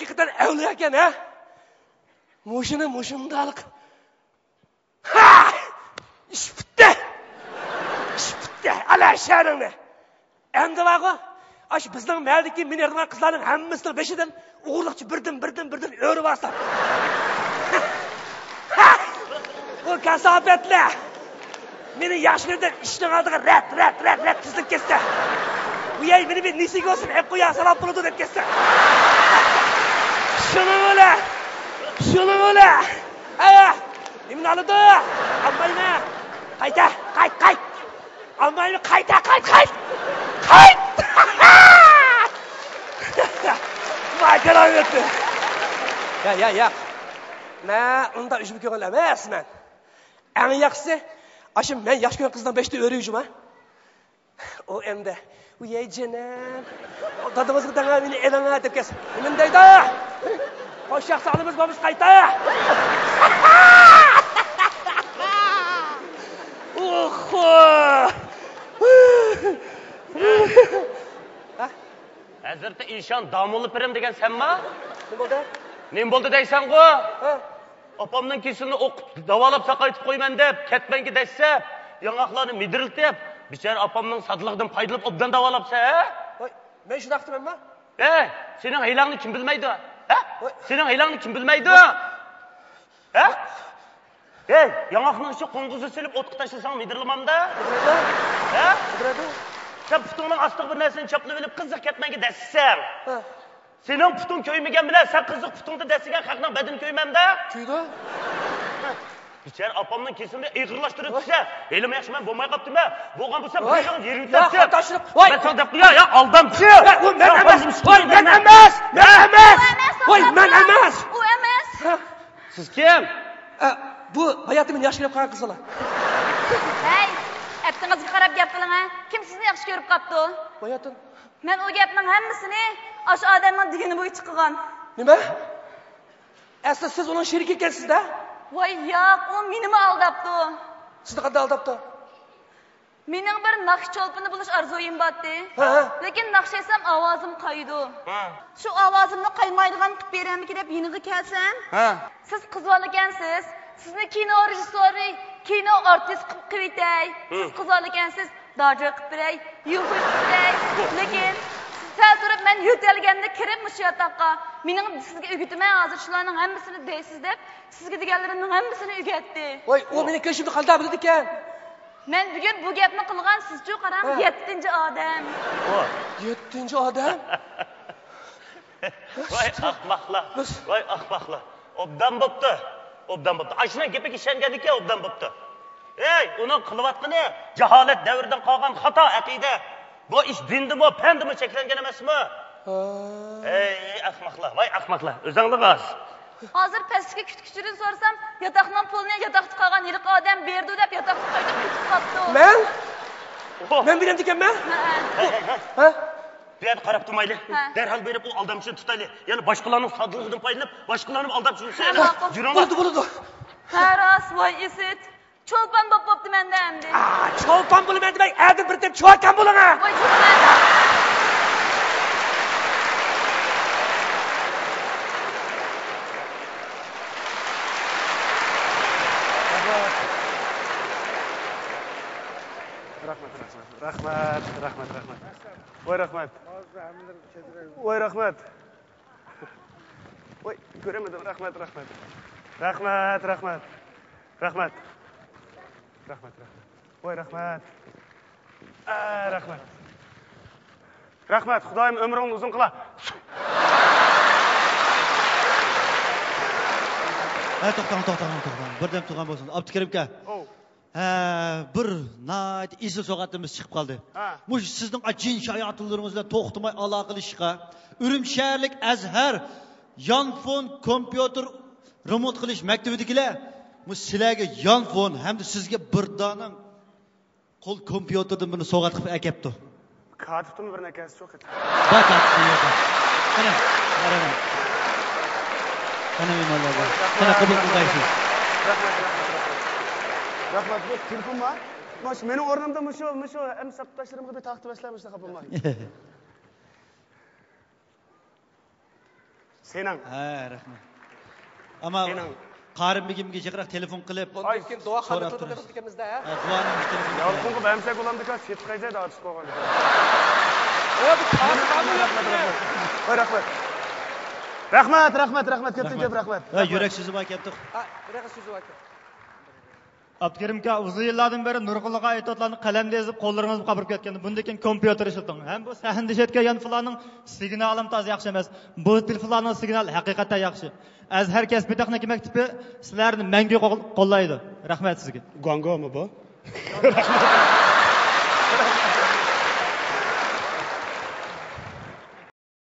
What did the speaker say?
haqiqatan avliyo ekan, ha? Mushini mushundalik. Ha! Ish bitdi. Ish bitdi. Ala sharingni. Endi vaqo, ash bizning maldiki men erdigan qizlarning hammasining beshidan o'g'irlikchi birdan o'rib olsam. Bu kasofatlar. Meni yaxshilardan ishning oldiga rat tizib ketsa. Bu yey meni bir nisiga olsin, hep qo'ya salom bo'ladi deb ketsa. Shuni bo'la. Aya, nimani oladi? Ammayma. Qayt. Ammayma, qayt. Vay karomatli. Ya. Men unda ujib ko'ngil emasman. Eng yaxshisi, ashim men yaxshi ko'rgan qizdan 5 ta o'riyjim, ha. O endi, u yey jinim. Dadamizga danga meni elanga deb kes. Nima deydi? Xo'sh, yaxshilimiz bo'lmiz qayta. Hazırda inşan damılı pirim degen senma? Ne oldu? Ne oldu deysen go? Apamның kesini okup davalap sakaytıp koyman dep, ketmenki desep, yanaklarını midiriltip, biçer apamның sadılıqdan paydılıp obdan davalapsa, he? Ben şunu aktım emma? Senin hilangını kim bilmeydi? Senin hilangını kim bilmeydi? Yanakның işi konguzu silip otku taşısan midirilmam da? Midiradi? Sen putunun astığı bir nesini çaplı bilip kızık ketmenki desem. Senin putun köymegen bile sen kızık putunda desigen kalktan bedin köymem de? Köyde? İçer apamның kesini eğırlaştırıp düşe. Elime yaşamayın boğmaya kaptım ha. Boğan bu sen bir yağın yeri ütletsin. Ya kardeşlik. Ben sana depli ya aldamçı. Men emas. Men emas. O emas. Siz kim? Bu hayatımın yaşı görüp kalan kızlar. Hey, ettiğinizga qarab gap qiling ha. Kim sizni yaxshi ko'rib qapti? Hayatın. Men o gapning hammasini o'sha odamning digini bo'yicha qilgan. Nima? Asli siz onun sheriki ekansiz-da? Voy yo'q, u menimi aldapti. Sizni qanday aldapti? Mening bir naqsh cholpini bo'lish orzuim botdi. Lekin naqshaysam ovozim qaydi. Shu ovozimni qaymaydigan qilib beramiki deb yeniga kelsam, siz qiz bola ekansiz. Sizni kino rejissyori, kino artist qilib qivitay. Siz qiz bola ekansiz, darjo qilib beray, yuqi qilib beray. Lekin sal turib men yo'talganda kirib shu yotoqqa mening sizga o'gitmay hozir shularning hammasini deysiz deb sizga deganlarimning hammasini o'gatdi. Voy, u meni ko'shimni qaldab bildi ekan. Men bugun bu gapni qilgan sizchu qarang 7-odam. 7-odam? Voy ahmoqlar. Obdan bo'pti. Ashuna gapiga ishonganiki obdan bo'pti. Uning qilayotgani jaholat davridan qolgan xato aqida. Bu ish dindimi, pandimi cheklangan emasmi? Ahmoqlar. O'zinglar g'az. Hozir pastga kutkuchidan so'rasam, yotoqning pulini yotoqda qolgan yirik odam berdi deb yotoqni qaytib ketib qoldi. Men bilan ekanman? Bu yerga qarab turmayli. Derhal berib u aldamchini tutayli. Ya'ni boshqalarning sodligidan foydalanib, boshqalarni aldab yursa, bo'ladi. Haras voy esit. Cho'lpon bo'pti menda endi. Cho'lpon bo'laman demay, adi bir deb cho'lpon bo'laman. Voy Rahmat. Voy rahmat. Voy, ko'ramadim. Rahmat. Voy rahmat. Rahmat, Xudoyim umringni uzun qila. To'xtang. Birdan turgan bo'lsin. Abdukarim aka. Bir nayt isil so'g'atimiz chiqib qoldi. Mush sizning ajin shayotinlaringizdan to'xtamay aloqalashishga Urum shaharlik Azhar Yonfon kompyuter remont qilish maktabidagilar sizlarga Yonfon hamda sizga bir dona qo'l kompyuterdan buni so'g'at qilib akapti. Katibtimi bir nakasi yo'q edi. Qana memonlar. Qana qabul qilasiz. Rahmat, bu telefonmi? Mana mening o'rnimda mushu sabtashlarimga bir taqdim eslamish shunaqa bo'lmaydi. Sening. Ha, rahmat. Ama qarın begimge chaqiraq telefon qilib, bundan keyin duo xabar qilib ekanmizda, ha? Duoning telefoni. Yorqinga bamsak ulamdika, set qayda dartib qo'ygan. Bu qarz Voy, rahmat. Rahmat, ketdi deb rahmat. Ha, yurak so'zi bor ketdi. Ha, bunaqa so'zi bor. Abdukarim aka, uzun yillardan beri Nurgulga aytotlarni qalamda yozib, qo'llaringizni qabrib ketgandi. Bundan keyin kompyuter ishlating. Ham bu sahnada ishlatgan filmning signali toz yaxshi emas. Bu telefonning signali haqiqatan yaxshi. Azhar kasbiy texnika maktabi sizlarni mangu qo'llaydi. Rahmat sizga. Gongomi bu?